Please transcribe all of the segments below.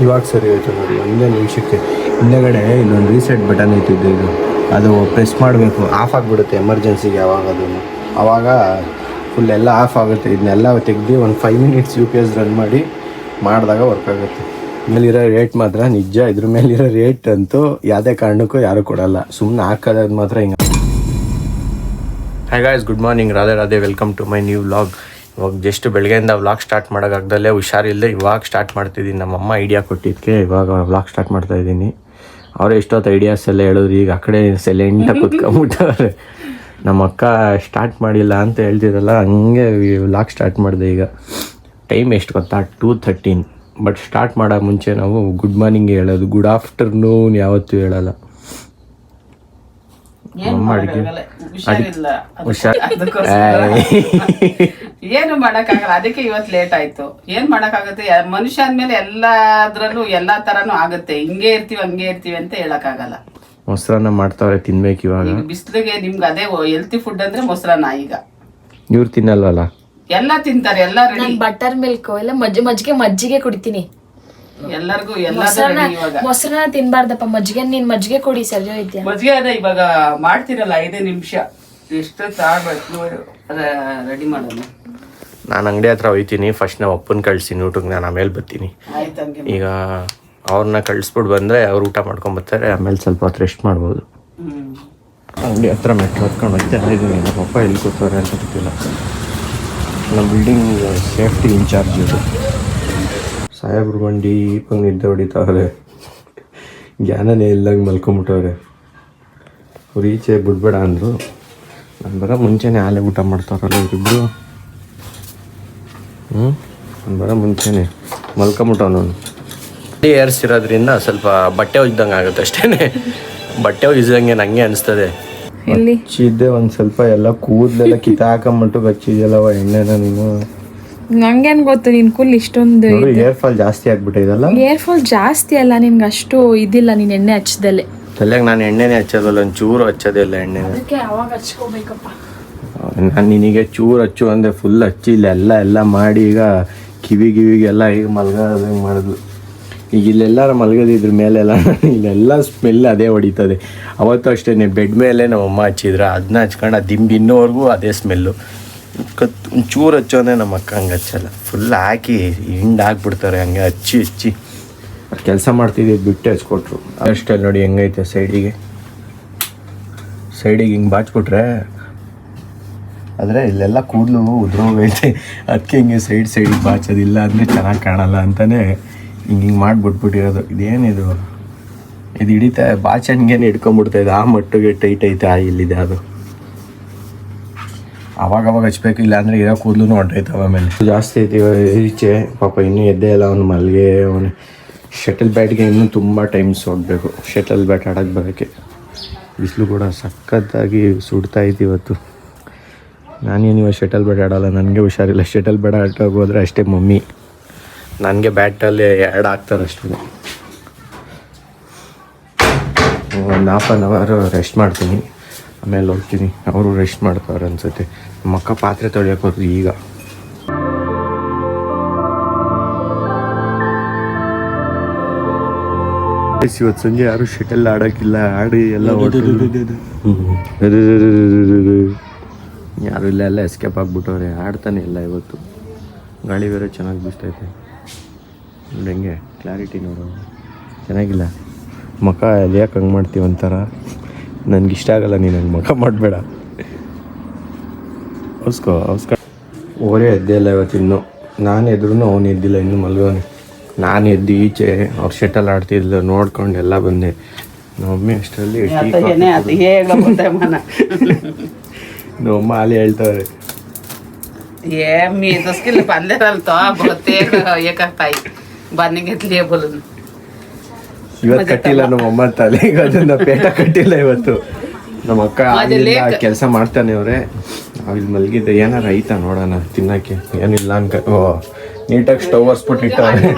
ಇವಾಗ ಸರಿ ಆಯಿತು ನೋಡಿ, ಒಂದೇ ನಿಮಿಷಕ್ಕೆ. ಹಿಂದೆಗಡೆ ಇನ್ನೊಂದು ರೀಸೆಟ್ ಬಟನ್ ಐತಿದ್ದು, ಇದು ಅದು ಪ್ರೆಸ್ ಮಾಡಬೇಕು, ಆಫ್ ಆಗಿಬಿಡುತ್ತೆ ಎಮರ್ಜೆನ್ಸಿಗೆ. ಯಾವಾಗ ಅದನ್ನು ಆವಾಗ ಫುಲ್ ಎಲ್ಲ ಆಫ್ ಆಗುತ್ತೆ. ಇದನ್ನೆಲ್ಲ ತೆಗ್ದು ಒಂದು 5 ಮಿನಿಟ್ಸ್ UPS ರನ್ ಮಾಡಿದಾಗ ವರ್ಕ್ ಆಗುತ್ತೆ. ಮೇಲಿರೋ ರೇಟ್ ಮಾತ್ರ ನಿಜ, ಇದ್ರ ಮೇಲಿರೋ ರೇಟ್ ಅಂತೂ ಯಾವುದೇ ಕಾರಣಕ್ಕೂ ಯಾರೂ ಕೊಡಲ್ಲ, ಸುಮ್ಮನೆ ಹಾಕೋದು ಮಾತ್ರ ಹಿಂಗೆ. Hi guys, good morning, Radhe welcome to my new vlog. ಇವಾಗ ಜಸ್ಟ್ ಬೆಳಗ್ಗೆಯಿಂದ ವ್ಲಾಗ್ ಸ್ಟಾರ್ಟ್ ಮಾಡೋಕ್ಕಾಗ್ದಲ್ಲೇ ಹುಷಾರಿಲ್ಲದೆ ಇವಾಗ ಸ್ಟಾರ್ಟ್ ಮಾಡ್ತಿದ್ದೀನಿ. ನಮ್ಮಮ್ಮ ಐಡಿಯಾ ಕೊಟ್ಟಿದ್ದಕ್ಕೆ ಇವಾಗ ವ್ಲಾಗ್ ಸ್ಟಾರ್ಟ್ ಮಾಡ್ತಾಯಿದ್ದೀನಿ. ಅವರೇ ಇಷ್ಟೊತ್ತು ಐಡಿಯಾಸ್ ಎಲ್ಲ ಹೇಳಿದ್ರು, ಈಗ ಆ ಕಡೆ ಸೈಲೆಂಟಾಗಿ ಕೂತ್ಕೊಂಡ್ಬಿಟ್ಟವ್ರೆ. ನಮ್ಮ ಅಕ್ಕ ಸ್ಟಾರ್ಟ್ ಮಾಡಿಲ್ಲ ಅಂತ ಹೇಳ್ತಿದ್ರಲ್ಲ, ಹಂಗೆ ವ್ಲಾಗ್ ಸ್ಟಾರ್ಟ್ ಮಾಡಿದೆ. ಈಗ ಟೈಮ್ ಎಷ್ಟು ಗೊತ್ತಾ, 2:13. ಬಟ್ ಸ್ಟಾರ್ಟ್ ಮಾಡೋಕೆ ಮುಂಚೆ ನಾವು ಗುಡ್ ಮಾರ್ನಿಂಗ್ ಹೇಳೋದು, ಗುಡ್ ಆಫ್ಟರ್ನೂನ್ ಯಾವತ್ತೂ ಹೇಳಲ್ಲ. ಏನು ಮಾಡಕ್ಕಾಗಲ್ಲ, ಅದಕ್ಕೆ ಇವತ್ತು ಲೇಟ್ ಆಯ್ತು. ಏನ್ ಮಾಡಕ್ಕಾಗತ್ತೆ, ಮನುಷ್ಯ ಅಂದ್ಮೇಲೆ ಎಲ್ಲಾದ್ರಲ್ಲೂ ಎಲ್ಲಾ ತರಾನು ಆಗುತ್ತೆ. ಹಿಂಗೆ ಇರ್ತೀವಿ ಹಂಗೆ ಇರ್ತೀವಿ ಅಂತ ಹೇಳಕ್ಕಾಗಲ್ಲ. ಮೊಸರನ್ನ ಮಾಡ್ತಾವ್ರೆ, ತಿನ್ಬೇಕು ಇವಾಗ. ಬಿಸಿಲಿಗೆ ನಿಮ್ಗೆ ಅದೇ ಹೆಲ್ತಿ ಫುಡ್ ಅಂದ್ರೆ ಮೊಸರನ್ನ. ಈಗ ಇವ್ರು ತಿನ್ನಲ್ವಲ್ಲ, ಎಲ್ಲಾ ತಿಂತಾರೆ, ಎಲ್ಲ ರೆಡಿ. ಬಟರ್ ಮಿಲ್ಕ್ ಎಲ್ಲ ಮಜ್ಜಿಗೆ ಕುಡಿತೀನಿ. ಎಲ್ಲರಿಗೂ ಮೊಸರನ್ನ ತಿನ್ಬಾರ್ದಪ್ಪ, ನೀನ್ ಮಜ್ಜಿಗೆ ಕೊಡಿ, ಸರಿ ಹೋಯ್ತಾ? ಮಜ್ಜಿಗೆ ಅದೇ ಇವಾಗ ಮಾಡ್ತಿರಲ್ಲ, 5 ನಿಮಿಷ ಎಷ್ಟು ರೆಡಿ ಮಾಡೋಣ. ನಾನು ಅಂಗಡಿ ಹತ್ರ ಹೋಯ್ತೀನಿ. ಫಸ್ಟ್ ನಾವು ಅಪ್ಪನ ಕಳಿಸ್ತೀನಿ ಊಟಕ್ಕೆ, ನಾನು ಆಮೇಲೆ ಬರ್ತೀನಿ. ಈಗ ಅವ್ರನ್ನ ಕಳಿಸ್ಬಿಟ್ಟು ಬಂದರೆ ಅವ್ರು ಊಟ ಮಾಡ್ಕೊಂಬರ್ತಾರೆ, ಆಮೇಲೆ ಸ್ವಲ್ಪ ಹೊತ್ತು ರೆಸ್ಟ್ ಮಾಡ್ಬೋದು. ಅಂಗಡಿ ಹತ್ರ ಮೆಟ್ಲು ಹತ್ಕೊಂಡು ಹೋಗ್ತಾ ಇದ್ದೀನಿ. ನಮ್ಮ ಪಪ್ಪ ಎಲ್ಲಿ ಕೂತವ್ರೆ ಅಂತ ಗೊತ್ತಿಲ್ಲ. ನಮ್ಮ ಬಿಲ್ಡಿಂಗ್ ಸೇಫ್ಟಿ ಇನ್ಚಾರ್ಜ್ ಇದು ಸಾಹೇಬ್ರು ಬಂದು ಇಪ್ಪಂಗೆ ನಿದ್ದೆ ಹೊಡಿತಾವ್ರೆ, ಜ್ಞಾನನೇ ಇಲ್ಲಂಗೆ ಮಲ್ಕೊಂಬಿಟ್ಟವ್ರೆ. ಅವ್ರು ಈಚೆ ಬಿಡ್ಬೇಡ ಅಂದರು. ನಾನು ಬರೋ ಮುಂಚೆನೇ ಆಲೆ ಊಟ ಮಾಡ್ತಾರಲ್ಲ ಇವರಿಬ್ಬರು. ನಾನು ಬರೋ ಮುಂಚೆನೇ ಮಲ್ಕೊಂಬಿಟ್ಟವನು. ಏರ್ಸಿರೋದ್ರಿಂದ ಸ್ವಲ್ಪ ಬಟ್ಟೆ ಒಜ್ದಂಗೆ ಆಗುತ್ತೆ ಅಷ್ಟೇ. ಬಟ್ಟೆ ಒಜ್ದಂಗೆ ನನಗೆ ಅನಿಸ್ತದೆ. ಹಚ್ಚಿದ್ದೆ ಒಂದು ಸ್ವಲ್ಪ ಎಲ್ಲ ಕೂದಲೆಲ್ಲ ಕಿತ್ತಾಕೊಂಬಿಟ್ಟು ಹಚ್ಚಿದ್ಯಲ್ಲವ ಎಣ್ಣೆನ ನೀನು. ನಂಗೇನ್ ಗೊತ್ತು ನಿನ್ ಕೂಲ್ ಇಷ್ಟೊಂದು ಏರ್ ಫಾಲ್ ಜಾಸ್ತಿ ಆಗ್ಬಿಟ್ಟಿದಲ್ಲ. ಏರ್ ಫಾಲ್ ಜಾಸ್ತಿ ಅಲ್ಲ, ನಿನ್ಗೆ ಅಷ್ಟು ಇದಿಲ್ಲ. ನೀನ್ ಎಣ್ಣೆ ಹಚ್ಚದಲ್ಲೇ ತಲೆಗೆ ನಾನು ಎಣ್ಣೆನೇ ಹಚ್ಚೋದಲ್ಲ, ಒಂದು ಚೂರು ಹಚ್ಚೋದಿಲ್ಲ ಎಣ್ಣೆ. ಅವಾಗ ಹಚ್ಕೋಬೇಕಪ್ಪ. ನಾನು ನಿನಗೆ ಚೂರು ಹಚ್ಚು ಅಂದರೆ ಫುಲ್ ಹಚ್ಚಿ ಎಲ್ಲ ಮಾಡಿ ಈಗ ಕಿವಿಗೆಲ್ಲ ಈಗ ಮಲ್ಗೋದಂಗೆ ಮಾಡಿದ್ಲು. ಈಗ ಇಲ್ಲೆಲ್ಲಾರು ಮಲ್ಗೋದಿದ್ರ ಮೇಲೆಲ್ಲ ಇಲ್ಲೆಲ್ಲ ಸ್ಮೆಲ್ ಅದೇ ಹೊಡಿತದೆ. ಅವತ್ತು ಅಷ್ಟೇ ಬೆಡ್ ಮೇಲೆ ನಮ್ಮಮ್ಮ ಹಚ್ಚಿದ್ರೆ ಅದನ್ನ ಹಚ್ಕೊಂಡು ಆ ದಿಂಬು ಇನ್ನೋವರೆಗೂ ಅದೇ ಸ್ಮೆಲ್ಲು. ಒಂಚೂರು ಹಚ್ಚೋನೆ ನಮ್ಮ ಅಕ್ಕ ಹಂಗೆ ಹಚ್ಚಲ್ಲ, ಫುಲ್ ಹಾಕಿ ಹಿಂಡು ಹಾಕ್ಬಿಡ್ತಾರೆ ಹಂಗೆ ಹಚ್ಚಿ ಕೆಲಸ ಮಾಡ್ತಿದ್ದು ಬಿಟ್ಟು ಹಚ್ಕೊಟ್ರು. ಅಷ್ಟೇ ನೋಡಿ ಹೆಂಗೈತೆ ಸೈಡಿಗೆ ಹಿಂಗೆ ಬಾಚ್ಬಿಟ್ರೆ, ಆದರೆ ಇಲ್ಲೆಲ್ಲ ಕೂದಲು ಉದ್ರೋಗೈತೆ. ಅದಕ್ಕೆ ಹಿಂಗೆ ಸೈಡಿಗೆ ಬಾಚೋದಿಲ್ಲ ಅಂದರೆ ಚೆನ್ನಾಗಿ ಕಾಣಲ್ಲ ಅಂತಲೇ ಹಿಂಗೆ ಮಾಡಿಬಿಟ್ಬಿಟ್ಟಿರೋದು. ಇದೇನಿದು, ಇದು ಹಿಡಿತಾ ಬಾಚಣಿಗೆನೇ ಹಿಡ್ಕೊಂಬಿಡ್ತಾಯಿದೆ, ಆ ಮಟ್ಟಿಗೆ ಟೈಟ್ ಐತೆ. ಇಲ್ಲಿದೆ ಅದು, ಅವಾಗವಾಗ ಹಚ್ಬೇಕು, ಇಲ್ಲ ಅಂದರೆ ಇರೋ ಕೂದಲು ಹೊಂಟೈತವ. ಆಮೇಲೆ ಜಾಸ್ತಿ ಐತಿ ಈಚೆ. ಪಾಪ ಇನ್ನೂ ಎದ್ದೇ ಇಲ್ಲ ಅವನು, ಮಲ್ಗೆ ಅವನು. ಶಟಲ್ ಬ್ಯಾಟ್ಗೆ ಇನ್ನೂ ತುಂಬ ಟೈಮ್ಸ್ ಹೋಗಬೇಕು, ಶಟಲ್ ಬ್ಯಾಟ್ ಆಡೋಕ್ಕೆ ಬರೋಕ್ಕೆ. ಬಿಸಿಲು ಕೂಡ ಸಖತ್ತಾಗಿ ಸುಡ್ತಾ ಐತಿ ಇವತ್ತು. ನಾನೇನು ಇವಾಗ ಶಟಲ್ ಬ್ಯಾಟ್ ಆಡೋಲ್ಲ, ನನಗೆ ಹುಷಾರಿಲ್ಲ. ಶಟಲ್ ಬ್ಯಾಟ್ ಆಟೋಗಿ ಹೋದರೆ ಅಷ್ಟೇ ಮಮ್ಮಿ, ನನಗೆ ಬ್ಯಾಟಲ್ಲಿ 2 ಹಾಕ್ತಾರೆ ಅಷ್ಟೇ. ಒಂದು 1/2 ಅವರ್ ರೆಸ್ಟ್ ಮಾಡ್ತೀನಿ, ಆಮೇಲೆ ಹೋಗ್ತೀನಿ. ಅವರು ರೆಸ್ಟ್ ಮಾಡ್ತಾರೆ ಅನ್ಸುತ್ತೆ. ನಮ್ಮ ಅಕ್ಕ ಪಾತ್ರೆ ತೊಳೆಯೋಕೆ ಹೋದ್ರು ಈಗ. ಇವತ್ತು ಸಂಜೆ ಯಾರು ಶಟಲ್ ಆಡೋಕ್ಕಿಲ್ಲ, ಆಡಿ ಎಲ್ಲ ಯಾರು ಇಲ್ಲ, ಎಲ್ಲ ಎಸ್ಕೇಪ್ ಆಗಿಬಿಟ್ಟವ್ರೆ. ಆಡ್ತಾನೆ ಇಲ್ಲ ಇವತ್ತು. ಗಾಳಿ ಬೇರೆ ಚೆನ್ನಾಗಿ ಬೀಸ್ತೈತೆ ನೋಡಿ, ಹೆಂಗೆ ಕ್ಲಾರಿಟಿ ನೋಡು, ಚೆನ್ನಾಗಿಲ್ಲ. ಮುಖ ಅಲ್ಲಿ ಯಾಕೆ ಹಂಗೆ ಮಾಡ್ತೀವಿ ಒಂಥರ, ನನಗಿಷ್ಟ ಆಗಲ್ಲ. ನೀನು ಹಂಗೆ ಮುಖ ಮಾಡಬೇಡ. ಅವಸ್ಕೋ ಓರೇ ಎದ್ದೇ ಇಲ್ಲ ಇವತ್ತಿನ್ನು. ನಾನು ಎದ್ರೂ ಅವನು ಎದ್ದಿಲ್ಲ, ಇನ್ನೂ ಮಲ್ಗೋನೆ. ನಾನು ಎದ್ದು ಈಚೆ ಅವ್ರು ಶಟಲ್ ಆಡ್ತಿದ್ಲು ನೋಡ್ಕೊಂಡು ಎಲ್ಲ ಬಂದೆ. ನಮ್ಮಮ್ಮಿ ಅಷ್ಟರಲ್ಲಿ ನಮ್ಮಮ್ಮ ಅಲ್ಲಿ ಹೇಳ್ತವ್ರೆ, ಇವತ್ತು ಕಟ್ಟಿಲ್ಲ ನಮ್ಮಮ್ಮ ತಲೆಗೆ, ಅದನ್ನ ಪೇಟ ಕಟ್ಟಿಲ್ಲ ಇವತ್ತು. ನಮ್ಮ ಅಕ್ಕ ಕೆಲಸ ಮಾಡ್ತಾನೆ ಅವ್ರೆ. ಇಲ್ಲಿ ಮಲಗಿದ್ದೆ, ಏನಾರು ಐತಾ ನೋಡೋಣ ತಿನ್ನೋಕ್ಕೆ. ಏನಿಲ್ಲ ಅನ್ಕ ನೀಟಾಗಿ ಸ್ಟವ್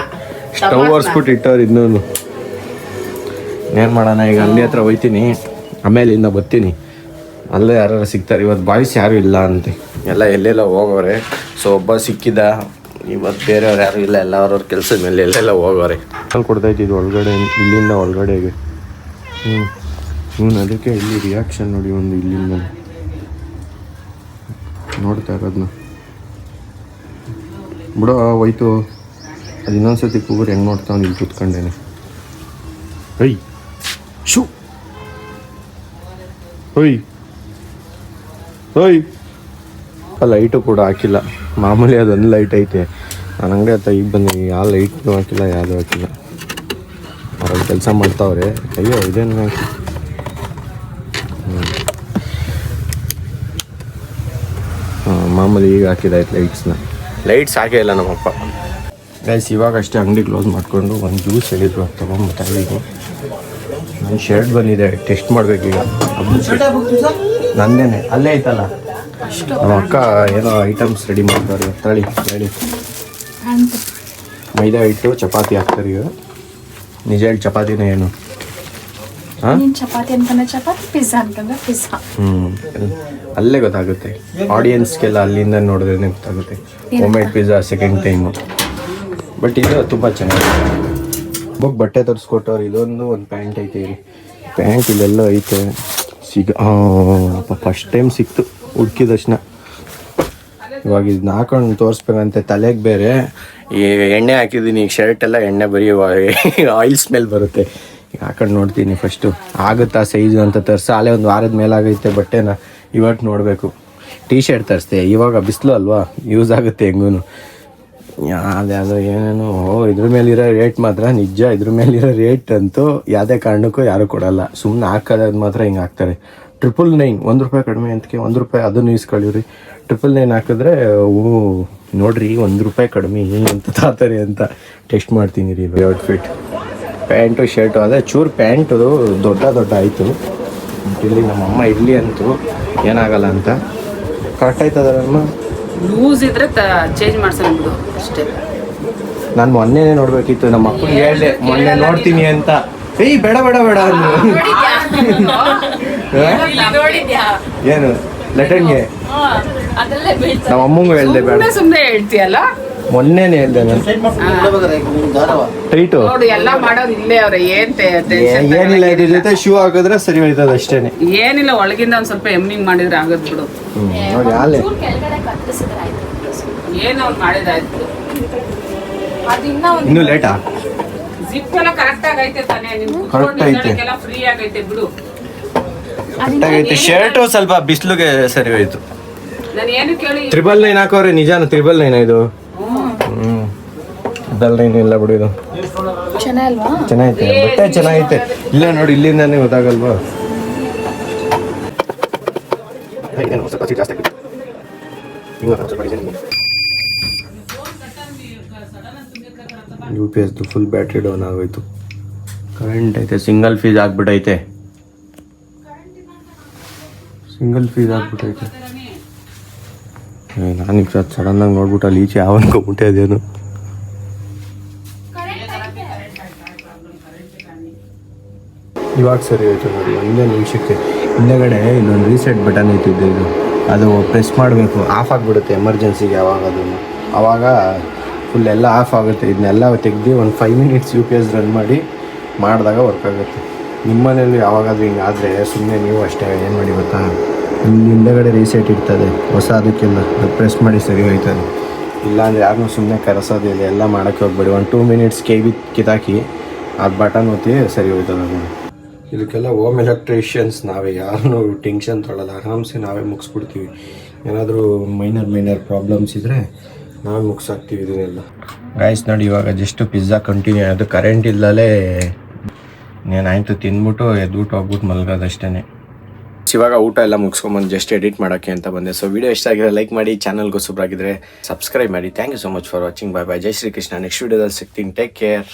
ಒರೆಸ್ಬಿಟ್ಟು ಇನ್ನೂ ಏನು ಮಾಡೋಣ. ಈಗ ಅಂಗಡಿ ಹತ್ರ ಹೋಯ್ತೀನಿ, ಆಮೇಲೆ ಇನ್ನು ಬರ್ತೀನಿ. ಅಲ್ಲೇ ಯಾರು ಸಿಗ್ತಾರೆ. ಇವತ್ತು ಬಾಯ್ಸ್ ಯಾರೂ ಇಲ್ಲ ಅಂತೆ, ಎಲ್ಲ ಎಲ್ಲೆಲ್ಲ ಹೋಗೋರೆ. ಸೊ ಒಬ್ಬ ಸಿಕ್ಕಿದ, ಇವತ್ತು ಬೇರೆಯವ್ರು ಯಾರು ಇಲ್ಲ, ಎಲ್ಲ ಅವ್ರವ್ರ ಕೆಲಸದ ಮೇಲೆ ಎಲ್ಲೆಲ್ಲ ಹೋಗೋರೆ. ಅಲ್ಲಿ ಕೊಡ್ತಾಯಿದ್ದು ಒಳಗಡೆ, ಇಲ್ಲಿಂದ ಒಳಗಡೆಗೆ. ಅದಕ್ಕೆ ಇಲ್ಲಿ ರಿಯಾಕ್ಷನ್ ನೋಡಿ, ಒಂದು ಇಲ್ಲಿಂದ ನೋಡ್ತಾ ಇರೋದನ್ನ ಬಿಡೋ ಹೋಯ್ತು. ಅದು ಇನ್ನೊಂದ್ಸತಿ ಕೂಗರು ಹೆಂಗೆ ನೋಡ್ತಾವ್ನು ಇಲ್ಲಿ ಕೂತ್ಕೊಂಡೇನೆ. ಹೊಯ್ ಶೂ ಹೊಯ್ ಹೊಯ್. ಲೈಟು ಕೂಡ ಹಾಕಿಲ್ಲ, ಮಾಮೂಲಿ ಅದೊಂದು ಲೈಟ್ ಐತೆ. ನಾನು ಅಂಗಡಿ ಹತ್ತ ಈಗ ಬಂದು ಯಾವ ಲೈಟ್ನೂ ಹಾಕಿಲ್ಲ, ಯಾವುದೂ ಹಾಕಿಲ್ಲ. ಅವ್ರಲ್ಲಿ ಕೆಲಸ ಮಾಡ್ತಾವ್ರೆ. ಅಯ್ಯೋ ಇದೇನು ಹಾಕಿ ಮಾಮೂಲಿ ಈಗ ಹಾಕಿದಾಯ್ತು ಲೈಟ್ಸ್ನ. ಲೈಟ್ಸ್ ಹಾಕೇ ಇಲ್ಲ ನಮ್ಮಪ್ಪ. ಗೈಸ್ ಇವಾಗ ಅಷ್ಟೇ ಅಂಗಡಿ ಕ್ಲೋಸ್ ಮಾಡಿಕೊಂಡು ಒಂದು ಜ್ಯೂಸ್ ಹೇಳಿದ್ರು ತೊಗೊಂಡ್ಬರ್ತಾಯಿದ್ದೀನಿ. ನನ್ನ ಶರ್ಟ್ ಬಂದಿದೆ, ಟೆಸ್ಟ್ ಮಾಡಬೇಕೀಗ. ನಂದೇನೆ ಅಲ್ಲೇ ಐತಲ್ಲ, ನಮ್ಮ ಅಕ್ಕ ಏನೋ ಐಟಮ್ಸ್ ರೆಡಿ ಮಾಡ್ತಾರೆ. ತಳಿ ಹೇಳಿ. ಮೈದಾ ಹಿಟ್ಟು ಚಪಾತಿ ಹಾಕ್ತಾರೆ ಈಗ. ನಿಜ ಹೇಳಿ ಚಪಾತಿನೇ ಏನು? ಚಪಾತಿ ಅನ್ಕೊಂಡ್ರೆ ಚಪಾತಿ, ಪಿಜ್ಜಾ ಅನ್ಕೊಂಡ್ರೆ ಪಿಜ್ಜಾ. ಅಲ್ಲೇ ಗೊತ್ತಾಗುತ್ತೆ ಆಡಿಯನ್ಸ್ಗೆಲ್ಲ, ಅಲ್ಲಿಂದ ನೋಡಿದ್ರೆ ಗೊತ್ತಾಗುತ್ತೆ. Homemade pizza second time. But ಇದು ತುಂಬ ಚೆನ್ನಾಗಿದೆ. ಬುಕ್ ಬಟ್ಟೆ ತರಿಸ್ಕೊಟ್ಟವ್ರು. ಇದೊಂದು ಒಂದು ಪ್ಯಾಂಟ್ ಐತೆ, ಇಲ್ಲಿ ಪ್ಯಾಂಟ್ ಇಲ್ಲೆಲ್ಲ ಐತೆ. ಫಸ್ಟ್ ಟೈಮ್ ಸಿಕ್ತು ಹುಡ್ಕಿದ ತಕ್ಷಣ. ಇವಾಗ ಇದನ್ನ ಹಾಕೊಂಡು ತೋರಿಸ್ಬೇಕಂತೆ. ತಲೆಗೆ ಬೇರೆ ಈ ಎಣ್ಣೆ ಹಾಕಿದ್ದೀನಿ. ಈಗ ಶರ್ಟ್ ಎಲ್ಲ ಎಣ್ಣೆ ಬರೀ ಆಯಿಲ್ ಸ್ಮೆಲ್ ಬರುತ್ತೆ. ಈಗ ಹಾಕೊಂಡು ನೋಡ್ತೀನಿ ಫಸ್ಟು ಆಗುತ್ತಾ ಸೈಜು ಅಂತ. ತರಿಸಾಲೆ ಒಂದು ವಾರದ ಮೇಲಾಗೈತೆ ಬಟ್ಟೆನ. ಇವತ್ತು ನೋಡಬೇಕು. ಟೀ ಶರ್ಟ್ ತರಿಸ್ದೆ, ಇವಾಗ ಬಿಸಿಲು ಅಲ್ವಾ, ಯೂಸ್ ಆಗುತ್ತೆ ಹೆಂಗೂ. ಯಾವುದ್ಯಾವುದೋ ಏನೇನು ಇದ್ರ ಮೇಲಿರೋ ರೇಟ್ ಮಾತ್ರ ನಿಜ. ಇದ್ರ ಮೇಲಿರೋ ರೇಟ್ ಅಂತೂ ಯಾವುದೇ ಕಾರಣಕ್ಕೂ ಯಾರೂ ಕೊಡಲ್ಲ. ಸುಮ್ಮನೆ ಹಾಕೋದು ಮಾತ್ರ ಹಿಂಗೆ ಹಾಕ್ತಾರೆ. 999 ₹1 ಕಡಿಮೆ ಅಂತಕ್ಕೆ ₹1 ಅದನ್ನು ಇಸ್ಕೊಳ್ಳಿವ್ರಿ. 999 ಹಾಕಿದ್ರೆ ನೋಡ್ರಿ ₹1 ಕಡಿಮೆ ಅಂತ ತಾತಾರೆ ಅಂತ ಟೆಸ್ಟ್ ಮಾಡ್ತೀನಿ ರೀ. ಔಟ್ಫಿಟ್ ಪ್ಯಾಂಟು ಶರ್ಟು ಅದೇ ಚೂರು ಪ್ಯಾಂಟು ದೊಡ್ಡ ಆಯಿತು. ಇಲ್ಲಿ ನಮ್ಮಮ್ಮ ಇರಲಿ ಅಂತೂ ಏನಾಗಲ್ಲ ಅಂತ. ಕರೆಕ್ಟ್ ಆಯ್ತದಮ್ಮ. ಲೂಸ್ ಇದ್ರೆ ಚೇಂಜ್ ಮಾಡ್ಸೋಣ ಅಷ್ಟೇ. ನಾನು ಮೊನ್ನೆನೇ ನೋಡ್ಬೇಕಿತ್ತು. ನಮ್ಮ ಅಪ್ಪನಿಗೆ ಹೇಳಿದೆ ಮೊನ್ನೆ ನೋಡ್ತೀನಿ ಅಂತ. ಏಯ್ ಬೇಡ ಏನು ಲೆಟನ್ಗೆ ನಮ್ಮ ಅಮ್ಮಂಗೂ ಹೇಳ್ದೆ ಬೇಡ. ಸುಮ್ಮನೆ ಹೇಳ್ತೀಯಲ್ಲ. ಮೊನ್ನೆನೇ ಹೇಳ್ದೆ ನಾನು. ಟೈಟು ನೋಡಿ ಎಲ್ಲ ಮಾಡೋರು ಇಲ್ಲೇ ಅವ್ರೆ. ಏನಿಲ್ಲ, ಇದ್ರ ಜೊತೆ ಶೂ ಹಾಕಿದ್ರೆ ಸರಿ ಹೋಯ್ತದ ಅಷ್ಟೇನೆ. ಏನಿಲ್ಲ, ಒಳಗಿಂದ ಒಂದ್ ಸ್ವಲ್ಪ ಎಮ್ಮಿಂಗ್ ಮಾಡಿದ್ರೆ ಆಗದ್ ಬಿಡು. ನೋಡಿ ಅಲ್ಲೇ ಏನ್ ಅವ್ನು ಮಾಡಿದಾಯ್ತು. ಇನ್ನು ಲೇಟಾ? ಜಿಪ್ ಎಲ್ಲ ಕರೆಕ್ಟ್ ಆಗೈತೆ ತಾನೇ? ಕರೆಕ್ಟ್ ಐತೆ, ಫ್ರೀ ಆಗೈತೆ ಬಿಡು. ಕರೆಕ್ಟ್ ಆಗೈತೆ. ಶರ್ಟು ಸ್ವಲ್ಪ ಬಿಸಿಲಿಗೆ ಸರಿ ಹೋಯ್ತು. ನಾನು ಏನು ಕೇಳಿ 999 ಹಾಕೋರೆ. ನಿಜಾನ 999 ಇದು? 999 ಇಲ್ಲ ಬಿಡು. ಇದು ಚೆನ್ನಾಗೈತೆ, ಬಟ್ಟೆ ಚೆನ್ನಾಗೈತೆ. ಇಲ್ಲ ನೋಡಿ, ಇಲ್ಲಿಂದಾನೆ ಗೊತ್ತಾಗಲ್ವಾ? UPS ಫುಲ್ ಬ್ಯಾಟ್ರಿ ಡೌನ್ ಆಗೋಯ್ತು. ಕರೆಂಟ್ ಐತೆ, ಸಿಂಗಲ್ ಫೀಸ್ ಆಗ್ಬಿಟ್ಟೈತೆ. ನಾನೀಗ ಸಡನ್ನಾಗಿ ನೋಡ್ಬಿಟ್ಟು ಅಲ್ಲಿ ಈಚೆ ಯಾವ ಅನ್ಕೊಂಬಿಟ್ಟೆ ಅದೇನು. ಇವಾಗ ಸರಿ ಹೋಯ್ತು ನೋಡಿ. ಒಂದೇ ನಿಮಿಷಕ್ಕೆ ಹಿಂದೆಗಡೆ ಇಲ್ಲೊಂದು ರೀಸೆಟ್ ಬಟನ್ ಐತಿದ್ದು, ಇದು ಅದು ಪ್ರೆಸ್ ಮಾಡಬೇಕು. ಆಫ್ ಆಗಿಬಿಡುತ್ತೆ ಎಮರ್ಜೆನ್ಸಿಗೆ ಯಾವಾಗ. ಅದನ್ನು ಆವಾಗ ಫುಲ್ ಎಲ್ಲ ಆಫ್ ಆಗುತ್ತೆ. ಇದನ್ನೆಲ್ಲ ತೆಗ್ದು ಒಂದು 5 ಮಿನಿಟ್ಸ್ UPS ರನ್ ಮಾಡಿದಾಗ ವರ್ಕ್ ಆಗುತ್ತೆ. ನಿಮ್ಮನೇಲಿ ಯಾವಾಗಾದ್ರೂ ಹಿಂಗೆ ಆದರೆ ಸುಮ್ಮನೆ ನೀವು ಅಷ್ಟೇ ಏನು ಮಾಡಿ ಗೊತ್ತಾ, ಇಲ್ಲಿ ಹಿಂದೆಗಡೆ ರೀಸೆಟ್ ಇರ್ತದೆ ಹೊಸ, ಅದಕ್ಕೆಲ್ಲ ಅದು ಪ್ರೆಸ್ ಮಾಡಿ ಸರಿ ಹೋಯ್ತದೆ. ಇಲ್ಲಾಂದರೆ ಯಾರನ್ನೂ ಸುಮ್ಮನೆ ಕರೆಸೋದಿಲ್ಲ, ಎಲ್ಲ ಮಾಡೋಕ್ಕೆ ಹೋಗ್ಬೇಡಿ. 1-2 ಮಿನಿಟ್ಸ್ ಕಿತ್ತಾಕಿ ಅದು ಬಟನ್ ಒತ್ತಿ ಸರಿ ಹೋಯ್ತದೆ. ಅದು ಇದಕ್ಕೆಲ್ಲ ಹೋಮ್ ಎಲೆಕ್ಟ್ರಿಷಿಯನ್ಸ್ ನಾವೇ, ಯಾರನ್ನೂ ಟೆನ್ಷನ್ ತೊಗೊಳ್ಳಲ್ಲ. ಆರಾಮ್ಸೆ ನಾವೇ ಮುಗಿಸ್ಬಿಡ್ತೀವಿ. ಏನಾದರೂ ಮೈನರ್ ಪ್ರಾಬ್ಲಮ್ಸ್ ಇದ್ದರೆ ನಾವೇ ಮುಗಿಸಾಕ್ತೀವಿ ಇದನ್ನೆಲ್ಲ. ಗೈಸ್ ನೋಡಿ, ಇವಾಗ ಜಸ್ಟು ಪಿಜ್ಜಾ ಕಂಟಿನ್ಯೂ ಆಯಿತು. ಕರೆಂಟ್ ಇಲ್ಲದೆ ಏನಾಯಿತು, ತಿಂದ್ಬಿಟ್ಟು ಎದ್ಬಿಟ್ಟು ಹೋಗ್ಬಿಟ್ಟು ಮಲ್ಗೋದಷ್ಟೇ. ಇವಾಗ ಊಟ ಎಲ್ಲ ಮುಗಿಸ್ಕೊಂಬಂದು ಜಸ್ಟ್ ಎಡಿಟ್ ಮಾಡೋಕ್ಕೆ ಅಂತ ಬಂದೆ. ಸೊ ವಿಡಿಯೋ ಇಷ್ಟ ಆಗಿದ್ರೆ ಲೈಕ್ ಮಾಡಿ, ಚಾನಲ್ಗೆ ಹೊಸಬ್ರಾಗಿದ್ದರೆ ಸಬ್ಸ್ಕ್ರೈಬ್ ಮಾಡಿ. Thank you so much for watching. Bye bye. ಜೈ ಶ್ರೀ ಕೃಷ್ಣ. ನೆಕ್ಸ್ಟ್ ವಿಡಿಯೋದಲ್ಲಿ ಸಿಗ್ತೀನಿ. Take care.